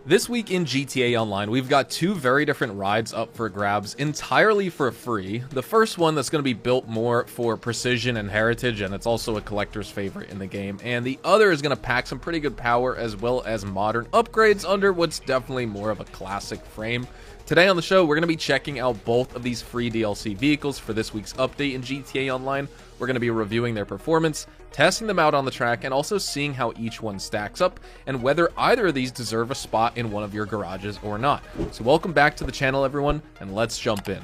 This week in GTA Online, we've got two very different rides up for grabs entirely for free. The first one that's going to be built more for precision and heritage, and it's also a collector's favorite in the game. And the other is going to pack some pretty good power as well as modern upgrades under what's definitely more of a classic frame. Today on the show, we're going to be checking out both of these free DLC vehicles for this week's update in GTA Online. We're going to be reviewing their performance, testing them out on the track, and also seeing how each one stacks up, and whether either of these deserve a spot in one of your garages or not. So welcome back to the channel, everyone, and let's jump in.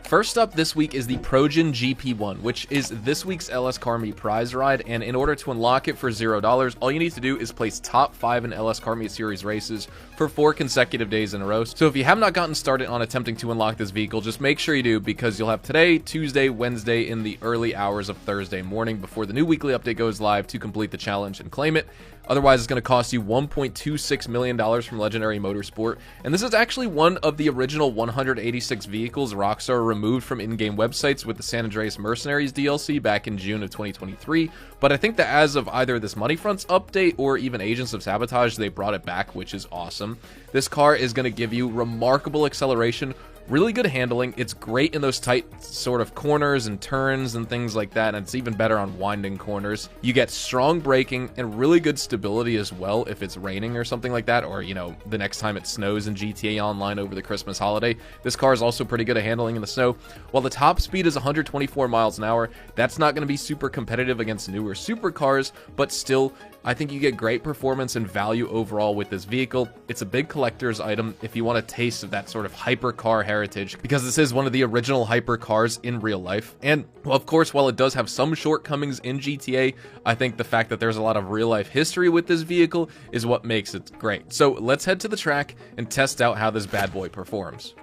First up this week is the Progen GP1, which is this week's LS Car Meet prize ride, and in order to unlock it for $0, all you need to do is place top 5 in LS Car Meet Series races for 4 consecutive days in a row. So if you have not gotten started on attempting to unlock this vehicle, just make sure you do, because you'll have today, Tuesday, Wednesday, in the early hours of Thursday morning before the new weekly update goes live to complete the challenge and claim it. Otherwise, it's going to cost you $1.26 million from Legendary Motorsport, and this is actually one of the original 186 vehicles Rockstar removed from in-game websites with the San Andreas Mercenaries DLC back in June of 2023, but I think that as of either this Money Fronts update or even Agents of Sabotage, they brought it back, which is awesome. This car is going to give you remarkable acceleration, really good handling. It's great in those tight sort of corners and turns and things like that, and it's even better on winding corners. You get strong braking and really good stability as well if it's raining or something like that, or, you know, the next time it snows in GTA Online over the Christmas holiday. This car is also pretty good at handling in the snow. While the top speed is 124 miles an hour, that's not going to be super competitive against newer supercars, but still, I think you get great performance and value overall with this vehicle. It's a big collector's item if you want a taste of that sort of hypercar heritage, because this is one of the original hypercars in real life. And, well, of course, while it does have some shortcomings in GTA, I think the fact that there's a lot of real life history with this vehicle is what makes it great. So let's head to the track and test out how this bad boy performs.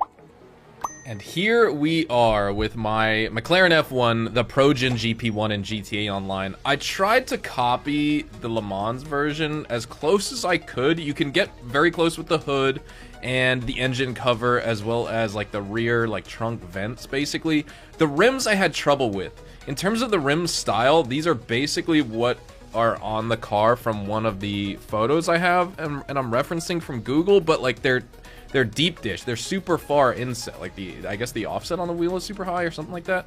And here we are with my McLaren F1, the Progen GP1 in GTA Online. I tried to copy the Le Mans version as close as I could. You can get very close with the hood and the engine cover, as well as like the rear like trunk vents basically. The rims I had trouble with. In terms of the rim style, these are basically what are on the car from one of the photos I have, and I'm referencing from Google, but like they're deep dish. They're super far inset. Like I guess the offset on the wheel is super high or something like that.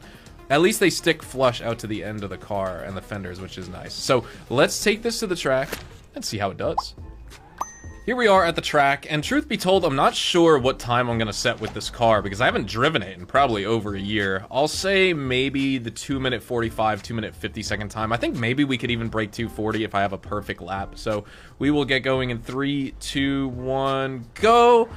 At least they stick flush out to the end of the car and the fenders, which is nice. So let's take this to the track and see how it does. Here we are at the track, and truth be told, I'm not sure what time I'm gonna set with this car because I haven't driven it in probably over a year. I'll say maybe the 2-minute 45, 2-minute 50-second time. I think maybe we could even break 2:40 if I have a perfect lap. So we will get going in 3, 2, 1, go.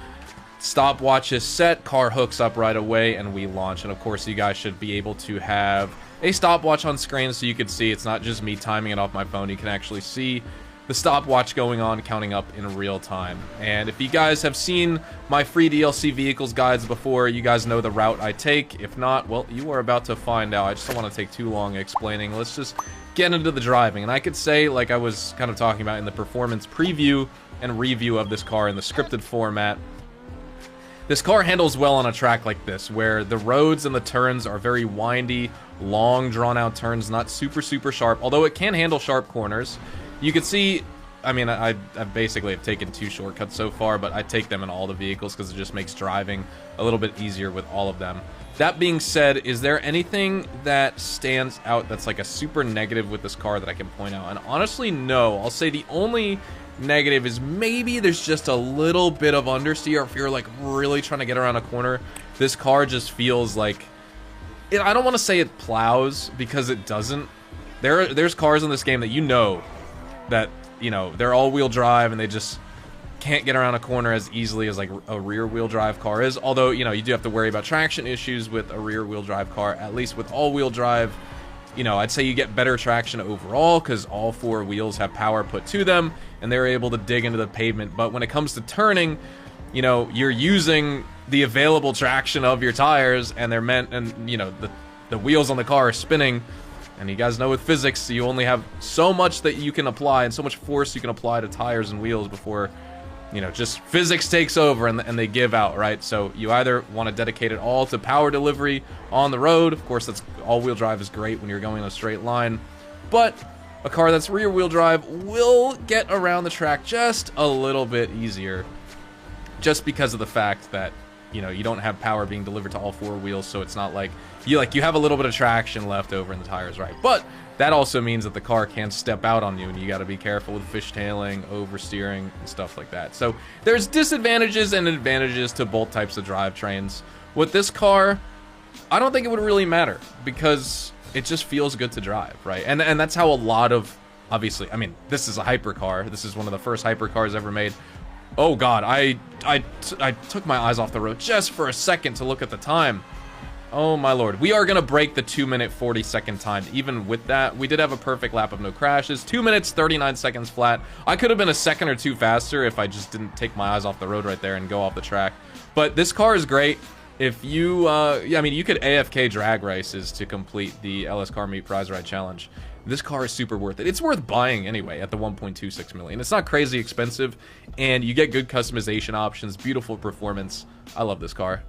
Stopwatch is set, car hooks up right away, and we launch. And of course, you guys should be able to have a stopwatch on screen so you can see it's not just me timing it off my phone. You can actually see the stopwatch going on, counting up in real time. And if you guys have seen my free DLC vehicles guides before, you guys know the route I take. If not, well, you are about to find out. I just don't want to take too long explaining. Let's just get into the driving. And I could say, like I was kind of talking about in the performance preview and review of this car in the scripted format, this car handles well on a track like this, where the roads and the turns are very windy, long, drawn-out turns, not super sharp, although it can handle sharp corners. You can see, I mean, I basically have taken 2 shortcuts so far, but I take them in all the vehicles because it just makes driving a little bit easier with all of them. That being said, is there anything that stands out that's like a super negative with this car that I can point out? And honestly, no. I'll say the only negative is maybe there's just a little bit of understeer. If you're like really trying to get around a corner, this car just feels like I don't want to say it plows, because it doesn't. There's cars in this game that you know they're all-wheel drive and they just can't get around a corner as easily as like a rear-wheel drive car is. Although, you know, you do have to worry about traction issues with a rear-wheel drive car. At least with all-wheel drive, you know, I'd say you get better traction overall because all 4 wheels have power put to them and they're able to dig into the pavement. But when it comes to turning, you know, you're using the available traction of your tires, and they're meant, and you know, the wheels on the car are spinning. And you guys know with physics, you only have so much that you can apply and so much force you can apply to tires and wheels before, you know, just physics takes over and they give out, right? So you either want to dedicate it all to power delivery on the road. Of course, that's all-wheel drive is great when you're going in a straight line. But a car that's rear-wheel drive will get around the track just a little bit easier, just because of the fact that, you know, you don't have power being delivered to all four wheels, so it's not like you have a little bit of traction left over in the tires, right? But that also means that the car can step out on you, and you got to be careful with fishtailing, oversteering, and stuff like that. So there's disadvantages and advantages to both types of drivetrains. With this car, I don't think it would really matter, because it just feels good to drive, right? And that's how a lot of, obviously, I mean, this is a hypercar. This is one of the first hypercars ever made. Oh God, I took my eyes off the road just for a second to look at the time. Oh my Lord. We are gonna break the 2-minute 40-second time. Even with that, we did have a perfect lap of no crashes. 2 minutes 39 seconds flat. I could have been a second or two faster if I just didn't take my eyes off the road right there and go off the track. But this car is great. If you, I mean, you could AFK drag races to complete the LS Car Meet Prize Ride Challenge. This car is super worth it. It's worth buying anyway at the 1.26 million. It's not crazy expensive, and you get good customization options, beautiful performance. I love this car.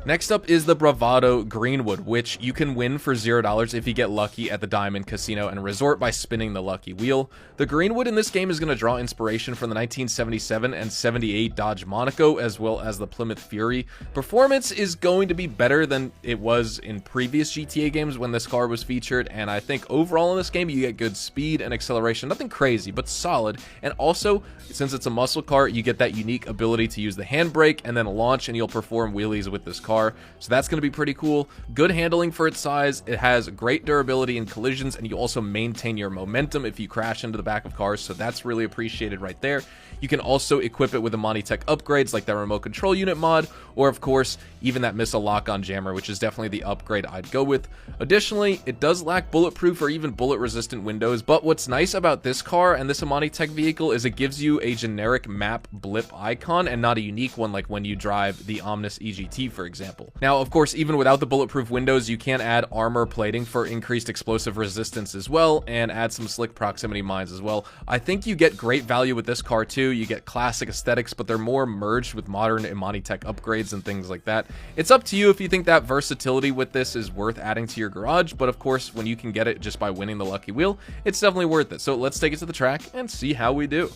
Next up is the Bravado Greenwood, which you can win for $0 if you get lucky at the Diamond Casino and Resort by spinning the lucky wheel. The Greenwood in this game is going to draw inspiration from the 1977 and 78 Dodge Monaco, as well as the Plymouth Fury. Performance is going to be better than it was in previous GTA games when this car was featured, and I think overall in this game you get good speed and acceleration. Nothing crazy, but solid. And also, since it's a muscle car, you get that unique ability to use the handbrake and then launch, and you'll perform wheelies with this car, so that's going to be pretty cool. Good handling for its size. It has great durability in collisions, and you also maintain your momentum if you crash into the back of cars, so that's really appreciated right there. You can also equip it with the Monty-Tech upgrades like that remote control unit mod, or of course even that missile lock-on jammer, which is definitely the upgrade I'd go with. Additionally, it does lack bulletproof or even bullet resistant windows, but what's nice about this car and this Amani-Tech vehicle is it gives you a generic map blip icon and not a unique one like when you drive the Omnis EGT, for example. Now, of course, even without the bulletproof windows, you can add armor plating for increased explosive resistance as well, and add some slick proximity mines as well. I think you get great value with this car too. You get classic aesthetics, but they're more merged with modern Amani-Tech upgrades and things like that. It's up to you if you think that versatility with this is worth adding to your garage, but of course, when you can get it just by winning the lucky wheel, it's definitely worth it. So let's take it to the track and see how we do.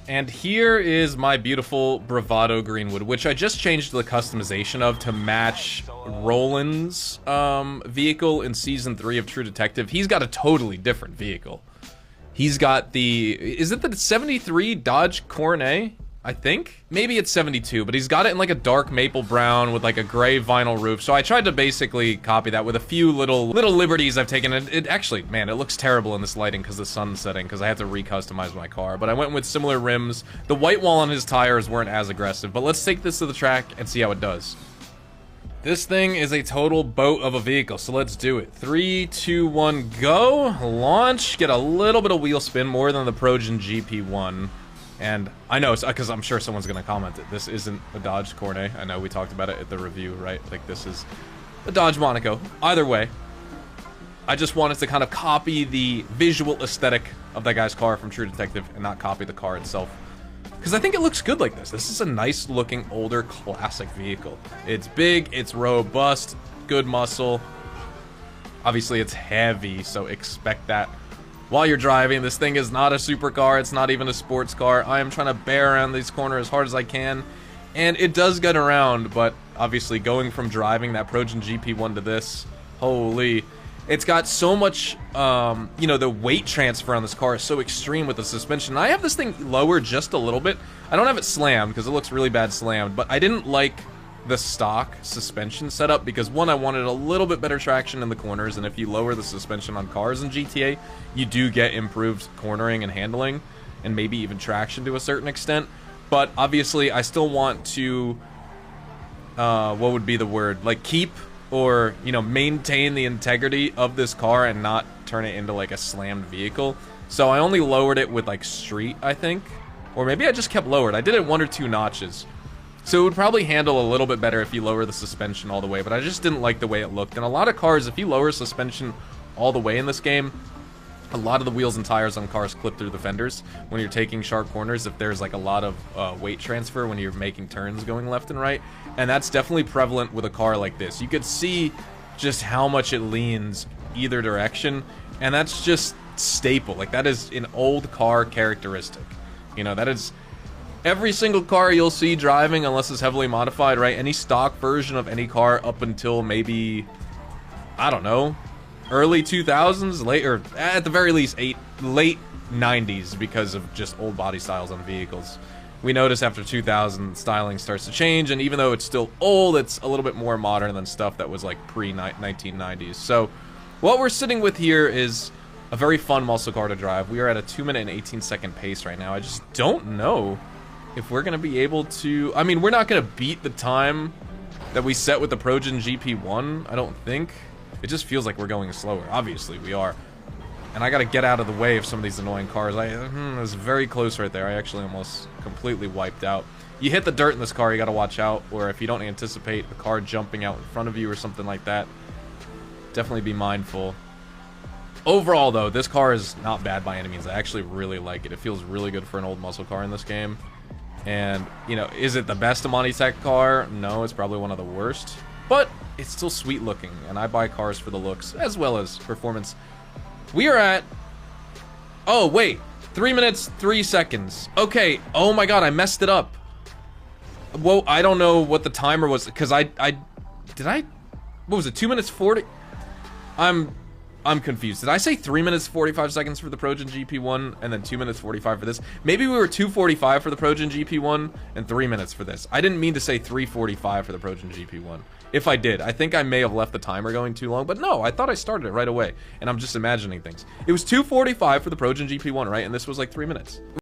And here is my beautiful Bravado Greenwood, which I just changed the customization of to match Roland's vehicle in Season 3 of True Detective. He's got a totally different vehicle. He's got the, is it the 73 Dodge Cornet? I think? Maybe it's 72, but he's got it in like a dark maple brown with like a gray vinyl roof. So I tried to basically copy that with a few little liberties I've taken. It actually, man, it looks terrible in this lighting because the sun's setting, because I have to recustomize my car. But I went with similar rims. The white wall on his tires weren't as aggressive, but let's take this to the track and see how it does. This thing is a total boat of a vehicle, so let's do it. 3, 2, 1, go. Launch. Get a little bit of wheel spin, more than the Progen GP1. And I know, because I'm sure someone's going to comment that this isn't a Dodge Cornet. I know we talked about it at the review, right? Like, this is a Dodge Monaco. Either way, I just wanted to kind of copy the visual aesthetic of that guy's car from True Detective and not copy the car itself. Because I think it looks good like this. This is a nice looking, older, classic vehicle. It's big, it's robust, good muscle. Obviously, it's heavy, so expect that. While you're driving, this thing is not a supercar, it's not even a sports car. I am trying to bear around these corners as hard as I can, and it does get around, but obviously going from driving that Progen GP1 to this, holy, it's got so much, you know, the weight transfer on this car is so extreme with the suspension. I have this thing lower just a little bit. I don't have it slammed because it looks really bad slammed, but I didn't like the stock suspension setup because, one, I wanted a little bit better traction in the corners, and if you lower the suspension on cars in GTA, you do get improved cornering and handling, and maybe even traction to a certain extent. But obviously, I still want to, what would be the word, like keep or, you know, maintain the integrity of this car and not turn it into like a slammed vehicle. So I only lowered it with like street, I think, or maybe I just kept lowered. I did it 1 or 2 notches. So it would probably handle a little bit better if you lower the suspension all the way, but I just didn't like the way it looked. And a lot of cars, if you lower suspension all the way in this game, a lot of the wheels and tires on cars clip through the fenders when you're taking sharp corners if there's like a lot of weight transfer when you're making turns going left and right. And that's definitely prevalent with a car like this. You could see just how much it leans either direction, And that's just staple. Like, that is an old car characteristic. You know, that is every single car you'll see driving, unless it's heavily modified, right? Any stock version of any car up until maybe, I don't know, early 2000s, late, or at the very least late 90s, because of just old body styles on vehicles. We notice after 2000, styling starts to change, and even though it's still old, it's a little bit more modern than stuff that was like pre-1990s. So what we're sitting with here is a very fun muscle car to drive. We are at a 2-minute and 18-second pace right now. I just don't know if we're going to be able to... I mean, we're not going to beat the time that we set with the Progen GP1, I don't think. It just feels like we're going slower. Obviously, we are. And I got to get out of the way of some of these annoying cars. It was very close right there. I actually almost completely wiped out. You hit the dirt in this car, you got to watch out. Or if you don't anticipate a car jumping out in front of you or something like that, definitely be mindful. Overall, though, this car is not bad by any means. I actually really like it. It feels really good for an old muscle car in this game. And, you know, is it the best Amani Tech car? No, it's probably one of the worst. But it's still sweet looking, and I buy cars for the looks as well as performance. We are at... Oh, wait. 3 minutes, 3 seconds. Okay. Oh my god, I messed it up. Whoa, I don't know what the timer was, because did I... What was it, 2 minutes 40? I'm confused. Did I say 3 minutes 45 seconds for the Progen GP1 and then 2 minutes 45 for this? Maybe we were 2:45 for the Progen GP1 and 3 minutes for this. I didn't mean to say 3:45 for the Progen GP1. If I did, I think I may have left the timer going too long, but no, I thought I started it right away, and I'm just imagining things. It was 2:45 for the Progen GP1, right? And this was like 3 minutes.